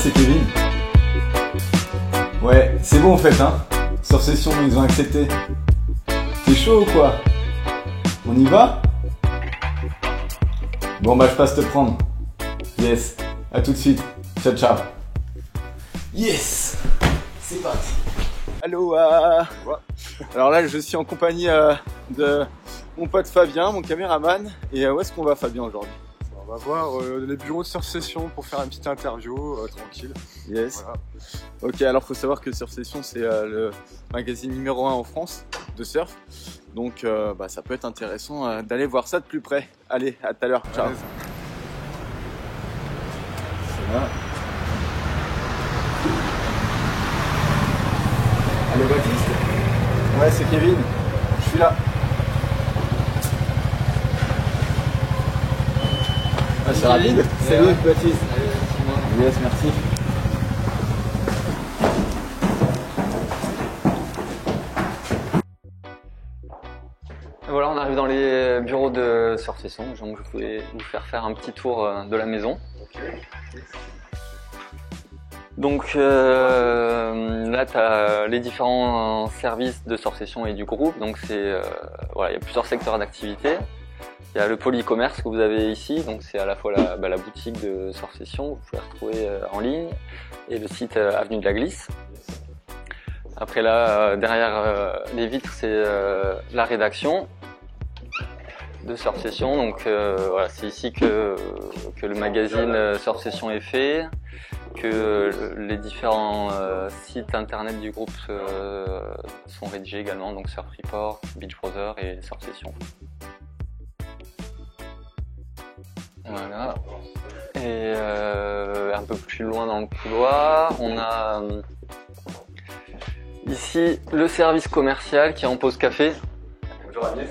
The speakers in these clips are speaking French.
c'est Kevin. Ouais, c'est bon en fait, hein. Sur session, ils ont accepté. T'es chaud ou quoi? On y va? Bon bah je passe te prendre. Yes, à tout de suite. Ciao ciao. Yes, c'est parti. Allô, alors là je suis en compagnie de mon pote Fabien, mon caméraman. Et où est-ce qu'on va, Fabien, aujourd'hui? On va voir les bureaux de Surf-Session pour faire une petite interview tranquille. Yes. Voilà. Ok, alors faut savoir que Surf-Session c'est le magazine numéro 1 en France de surf. Donc ça peut être intéressant d'aller voir ça de plus près. Allez, à tout à l'heure. Ciao. Allez. Allô Baptiste? Ouais, c'est Kevin. Je suis là. Ah, c'est rapide. Salut Baptiste. Yes, merci. Voilà, on arrive dans les bureaux de Surf-Session, donc je voulais vous faire un petit tour de la maison. Donc là, tu as les différents services de Surf-Session et du groupe. Donc voilà, il y a plusieurs secteurs d'activité. Il y a le pôle e-commerce que vous avez ici, donc c'est à la fois la boutique de Surf-Session, vous pouvez la retrouver en ligne, et le site Avenue de la Glisse. Après là, derrière les vitres, c'est la rédaction de Surf-Session. Donc voilà, c'est ici que le magazine Surf-Session est fait, que les différents sites internet du groupe sont rédigés également, donc Surf Report, Beach Brother et Surf-Session. Voilà. Et un peu plus loin dans le couloir, on a ici le service commercial qui est en pause café. Bonjour Agnès.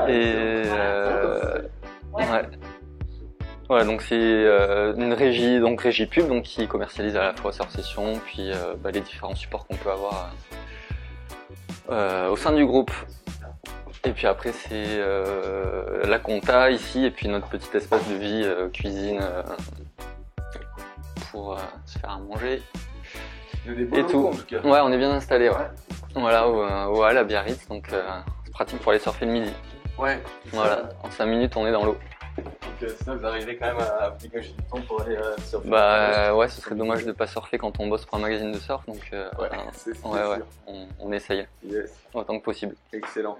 Et ouais. Voilà, donc c'est une régie, donc régie pub, donc qui commercialise à la fois Surf-Session, puis les différents supports qu'on peut avoir au sein du groupe. Et puis après c'est la compta ici, et puis notre petit espace de vie cuisine pour se faire à manger. Et tout. En tout cas. Ouais, on est bien installé. Ouais. Voilà, à Biarritz, donc c'est pratique pour aller surfer le midi. Ouais. Voilà, en 5 minutes on est dans l'eau. Donc sinon vous arrivez quand même à dégager du temps pour aller surfer. Ouais, ce serait dommage de pas surfer quand on bosse pour un magazine de surf, donc on essaye. Yes. Autant que possible. Excellent.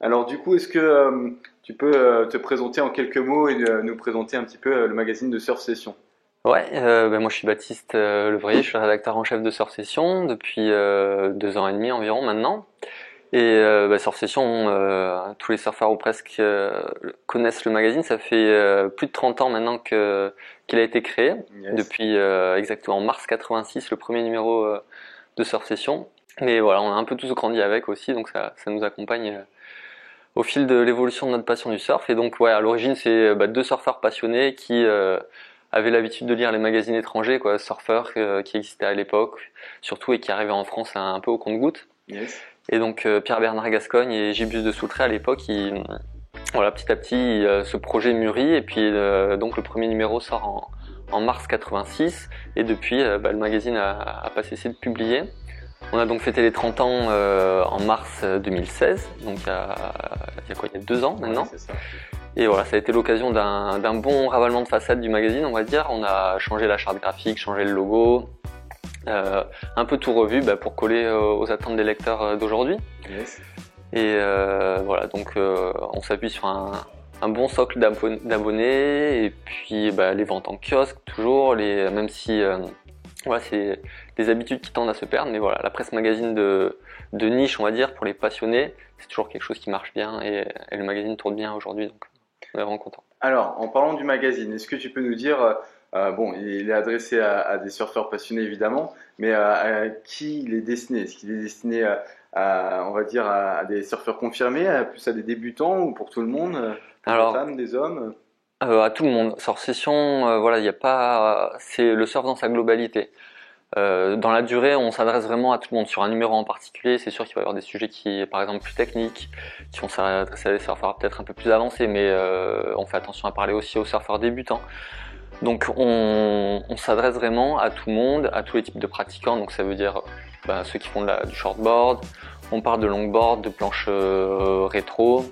Alors du coup, est-ce que tu peux te présenter en quelques mots et nous présenter un petit peu le magazine de Surf-Session? Ouais, moi je suis Baptiste Levrier, je suis rédacteur en chef de Surf-Session depuis 2 ans et demi environ maintenant. Et Surf-Session, tous les surfeurs ou presque connaissent le magazine. Ça fait plus de 30 ans maintenant qu'il a été créé. Yes. Depuis exactement mars 86, le premier numéro de Surf-Session. Mais voilà, on a un peu tous grandi avec aussi, donc ça nous accompagne au fil de l'évolution de notre passion du surf. Et donc ouais, à l'origine c'est 2 surfeurs passionnés qui avaient l'habitude de lire les magazines étrangers, quoi, surfeurs qui existaient à l'époque, surtout, et qui arrivaient en France un peu au compte-gouttes. Yes. Et donc Pierre-Bernard Gascogne et Gibius de Soutré à l'époque, petit à petit, ce projet mûrit, et puis donc le premier numéro sort en mars 86, et depuis le magazine a pas cessé de publier. On a donc fêté les 30 ans en mars 2016, donc il y a 2 ans maintenant. Ouais, c'est ça. Et voilà, ça a été l'occasion d'un bon ravalement de façade du magazine, on va dire. On a changé la charte graphique, changé le logo, un peu tout revu pour coller aux attentes des lecteurs d'aujourd'hui. Yes. Et voilà, donc on s'appuie sur un bon socle d'abonnés, et puis les ventes en kiosque toujours, même si c'est des habitudes qui tendent à se perdre, mais voilà, la presse magazine de niche, on va dire, pour les passionnés, c'est toujours quelque chose qui marche bien, et le magazine tourne bien aujourd'hui, donc on est vraiment content. Alors, en parlant du magazine, est-ce que tu peux nous dire, il est adressé à des surfeurs passionnés évidemment, mais à qui il est destiné? Est-ce qu'il est destiné à des surfeurs confirmés, plus à des débutants, ou pour tout le monde, des femmes, des hommes? À tout le monde. Surf-Session, il y a pas, c'est le surf dans sa globalité. Dans la durée, on s'adresse vraiment à tout le monde. Sur un numéro en particulier, c'est sûr qu'il va y avoir des sujets qui, par exemple, plus techniques, qui vont s'adresser à des surfeurs peut-être un peu plus avancés, mais on fait attention à parler aussi aux surfeurs débutants. Donc on s'adresse vraiment à tout le monde, à tous les types de pratiquants, donc ça veut dire ceux qui font du shortboard, on parle de longboard, de planche rétro,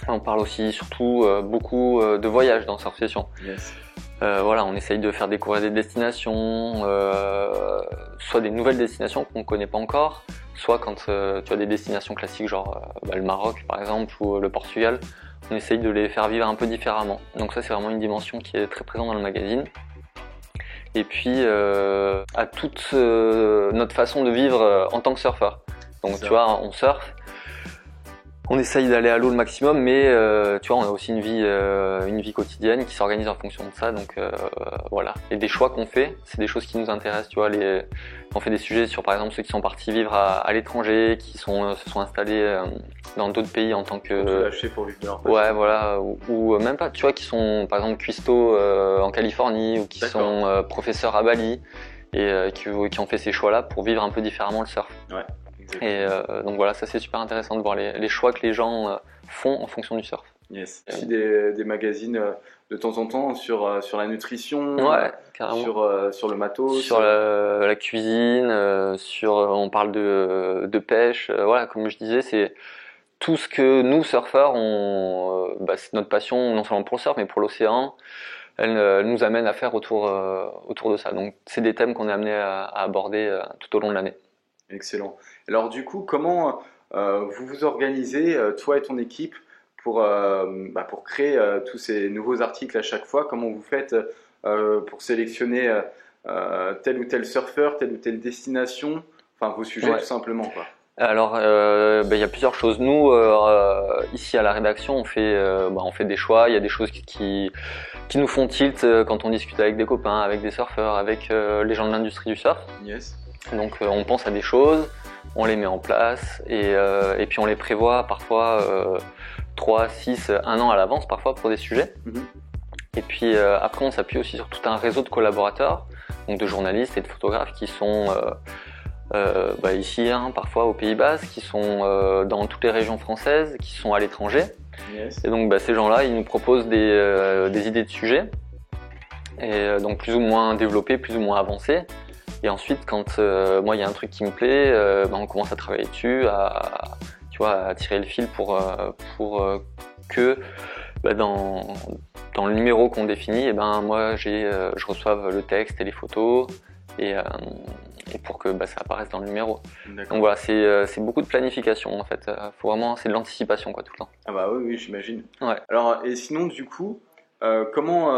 on parle aussi surtout beaucoup de voyages dans Surf Session. Yes. Voilà, on essaye de faire découvrir des destinations, soit des nouvelles destinations qu'on ne connaît pas encore, soit quand tu as des destinations classiques genre le Maroc par exemple ou le Portugal, on essaye de les faire vivre un peu différemment. Donc ça c'est vraiment une dimension qui est très présente dans le magazine. Et puis à toute notre façon de vivre en tant que surfeur. Donc tu vois, on surfe, on essaye d'aller à l'eau le maximum, mais tu vois, on a aussi une vie quotidienne qui s'organise en fonction de ça. Donc voilà. Et des choix qu'on fait, c'est des choses qui nous intéressent. Tu vois, on fait des sujets sur, par exemple, ceux qui sont partis vivre à l'étranger, qui se sont installés dans d'autres pays en tant que. Pour tout lâcher pour vivre de leur passion. Ouais, voilà. Ou même pas. Tu vois, qui sont, par exemple, cuistots en Californie ou qui sont professeurs à Bali et qui ont fait ces choix-là pour vivre un peu différemment le surf. Ouais. Et donc voilà, ça c'est super intéressant de voir les choix que les gens font en fonction du surf. Yes. Aussi des magazines de temps en temps sur la nutrition, ouais, carrément. sur le matos, sur la cuisine, on parle de pêche. Voilà, comme je disais, c'est tout ce que nous surfeurs, c'est notre passion non seulement pour le surf mais pour l'océan. Elle nous amène à faire autour de ça. Donc c'est des thèmes qu'on est amené à aborder tout au long de l'année. Excellent. Alors du coup, comment vous vous organisez, toi et ton équipe, pour créer tous ces nouveaux articles à chaque fois? Comment vous faites pour sélectionner tel ou tel surfeur, telle ou telle destination, enfin vos sujets tout simplement, quoi. Alors, y a plusieurs choses. Nous, ici à la rédaction, on fait des choix. Il y a des choses qui nous font tilt quand on discute avec des copains, avec des surfeurs, avec les gens de l'industrie du surf. Yes. Donc on pense à des choses, on les met en place et puis on les prévoit parfois 3, 6, 1 an à l'avance parfois pour des sujets. Mm-hmm. Et puis après on s'appuie aussi sur tout un réseau de collaborateurs, donc de journalistes et de photographes qui sont ici, parfois au Pays Basque, qui sont dans toutes les régions françaises, qui sont à l'étranger. Yes. Et donc ces gens-là, ils nous proposent des idées de sujets, et donc plus ou moins développées, plus ou moins avancées. Et ensuite, quand moi il y a un truc qui me plaît, on commence à travailler dessus, à tirer le fil pour que dans le numéro qu'on définit, moi je reçoive le texte et les photos et pour que ça apparaisse dans le numéro. D'accord. Donc voilà, c'est beaucoup de planification en fait. C'est de l'anticipation quoi tout le temps. Ah bah oui, j'imagine. Ouais. Alors et sinon du coup, comment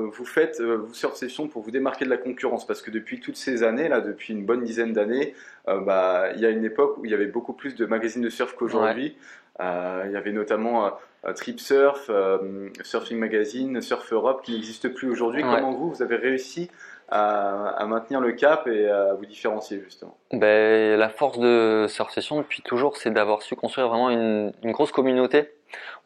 vous faites vous Surf Session pour vous démarquer de la concurrence? Parce que depuis toutes ces années là, depuis une bonne dizaine d'années, il y a une époque où il y avait beaucoup plus de magazines de surf qu'aujourd'hui. Ouais. Il y avait notamment Trip Surf, Surfing Magazine, Surf Europe qui n'existe plus aujourd'hui. Ouais. Comment vous avez réussi à maintenir le cap et à vous différencier justement? La force de Surf Session depuis toujours, c'est d'avoir su construire vraiment une grosse communauté.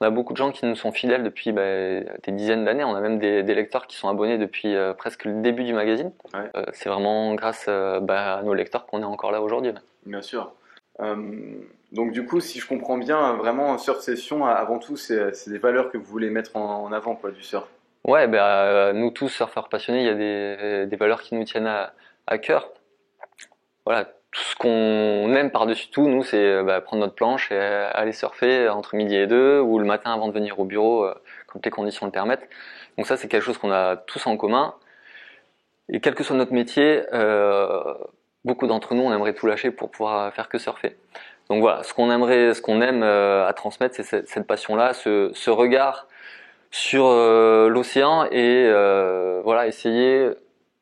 On a beaucoup de gens qui nous sont fidèles depuis des dizaines d'années. On a même des lecteurs qui sont abonnés depuis presque le début du magazine. Ouais. C'est vraiment grâce à nos lecteurs qu'on est encore là aujourd'hui. Bien sûr. Donc du coup, si je comprends bien, vraiment Surf Session, avant tout, c'est des valeurs que vous voulez mettre en avant quoi, du surf. Ouais, nous tous surfeurs passionnés, il y a des valeurs qui nous tiennent à cœur. Voilà, tout ce qu'on aime par-dessus tout, nous, c'est prendre notre planche et aller surfer entre midi et 2 ou le matin avant de venir au bureau quand les conditions le permettent. Donc ça, c'est quelque chose qu'on a tous en commun. Et quel que soit notre métier, beaucoup d'entre nous, on aimerait tout lâcher pour pouvoir faire que surfer. Donc voilà, ce qu'on aime à transmettre, c'est cette passion-là, ce regard sur l'océan et essayer,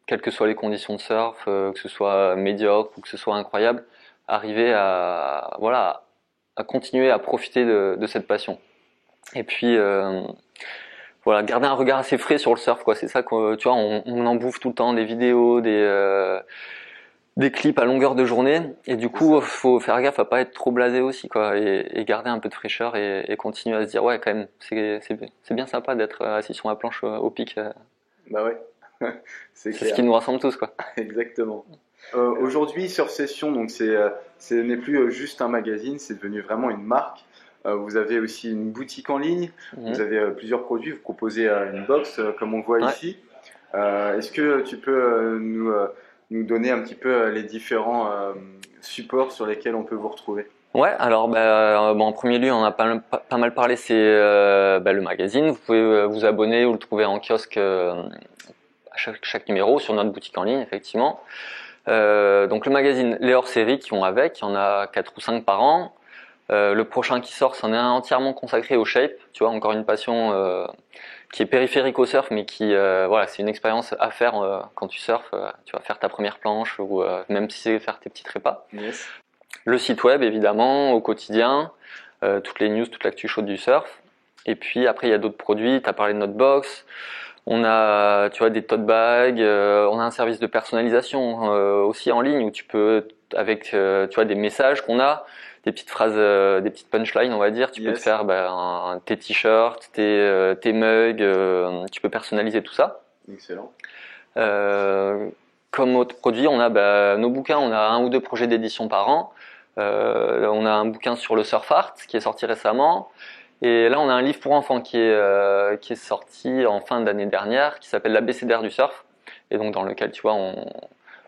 quelles que soient les conditions de surf, que ce soit médiocre ou que ce soit incroyable, arriver à continuer à profiter de cette passion. Et puis garder un regard assez frais sur le surf quoi. C'est ça que tu vois, on en bouffe tout le temps des vidéos, des clips à longueur de journée et du coup faut faire gaffe à pas être trop blasé aussi quoi et garder un peu de fraîcheur et continuer à se dire ouais quand même c'est bien sympa d'être assis sur la planche au pic. Bah ouais. c'est ce qui nous rassemble tous quoi. Exactement. Aujourd'hui Surf Session donc ce n'est plus juste un magazine, c'est devenu vraiment une marque. Vous avez aussi une boutique en ligne, vous avez plusieurs produits, vous proposez une box comme on voit ici. Est-ce que tu peux nous donner un petit peu les différents supports sur lesquels on peut vous retrouver? Ouais, alors bon, en premier lieu, on a pas mal parlé, c'est le magazine. Vous pouvez vous abonner ou le trouver en kiosque à chaque numéro sur notre boutique en ligne, effectivement. Donc le magazine, les hors-séries qui vont avec, il y en a 4 ou 5 par an. Le prochain qui sort, c'en est un entièrement consacré au shape. Tu vois, encore une passion qui est périphérique au surf, mais qui voilà, c'est une expérience à faire quand tu surfes. Tu vas faire ta première planche ou même si c'est faire tes petits trépas. Yes. Le site web, évidemment, au quotidien, toutes les news, toute l'actu chaude du surf. Et puis après, il y a d'autres produits. Tu as parlé de notre box. On a, tu vois, des tote bags. On a un service de personnalisation aussi en ligne où tu peux, avec, tu vois, des messages qu'on a, des petites phrases, des petites punchlines, on va dire. Tu peux te faire tes t-shirts, tes mugs. Tu peux personnaliser tout ça. Excellent. Comme autre produit, on a nos bouquins. On a 1 ou 2 projets d'édition par an. On a un bouquin sur le surf art qui est sorti récemment. Et là, on a un livre pour enfants qui est sorti en fin d'année dernière, qui s'appelle l'ABCDR du surf. Et donc, dans lequel, tu vois,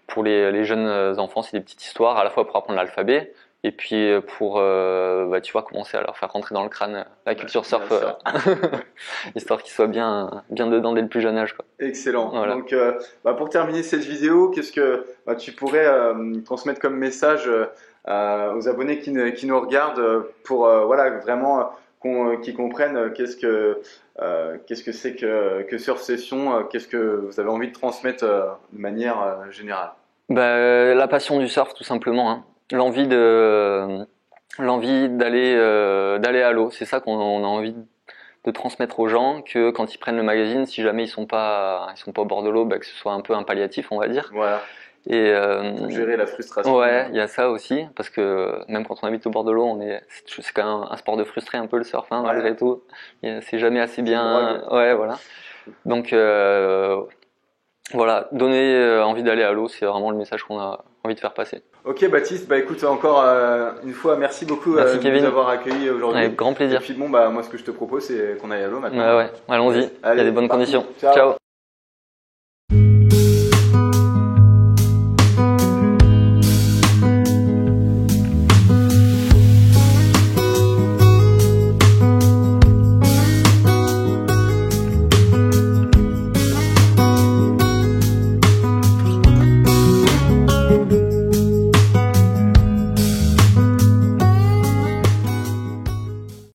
pour les jeunes enfants, c'est des petites histoires, à la fois pour apprendre l'alphabet, et puis pour, tu vois, commencer à leur faire rentrer dans le crâne la culture surf, histoire qu'ils soient bien dedans dès le plus jeune âge, quoi. Excellent. Voilà. Donc, pour terminer cette vidéo, qu'est-ce que tu pourrais transmettre comme message aux abonnés qui nous regardent pour voilà, vraiment qu'ils comprennent qu'est-ce que c'est que Surf Session, qu'est-ce que vous avez envie de transmettre de manière générale? La passion du surf, tout simplement, hein. L'envie d'aller à l'eau, c'est ça qu'on a envie de transmettre aux gens, que quand ils prennent le magazine, si jamais ils sont pas au bord de l'eau, que ce soit un peu un palliatif, on va dire. Voilà. Et gérer la frustration. Ouais, il y a ça aussi, parce que même quand on habite au bord de l'eau, c'est quand même un sport de frustré un peu le surf, hein, malgré tout. C'est jamais assez bien. Ouais, voilà. Donc voilà, donner envie d'aller à l'eau, c'est vraiment le message qu'on a envie de faire passer. Ok Baptiste, écoute, encore une fois, merci beaucoup de nous avoir accueillis aujourd'hui. Avec grand plaisir. Et puis moi ce que je te propose, c'est qu'on aille à l'eau maintenant. Ouais, allons-y, il y a des bonnes conditions. Ciao. Ciao.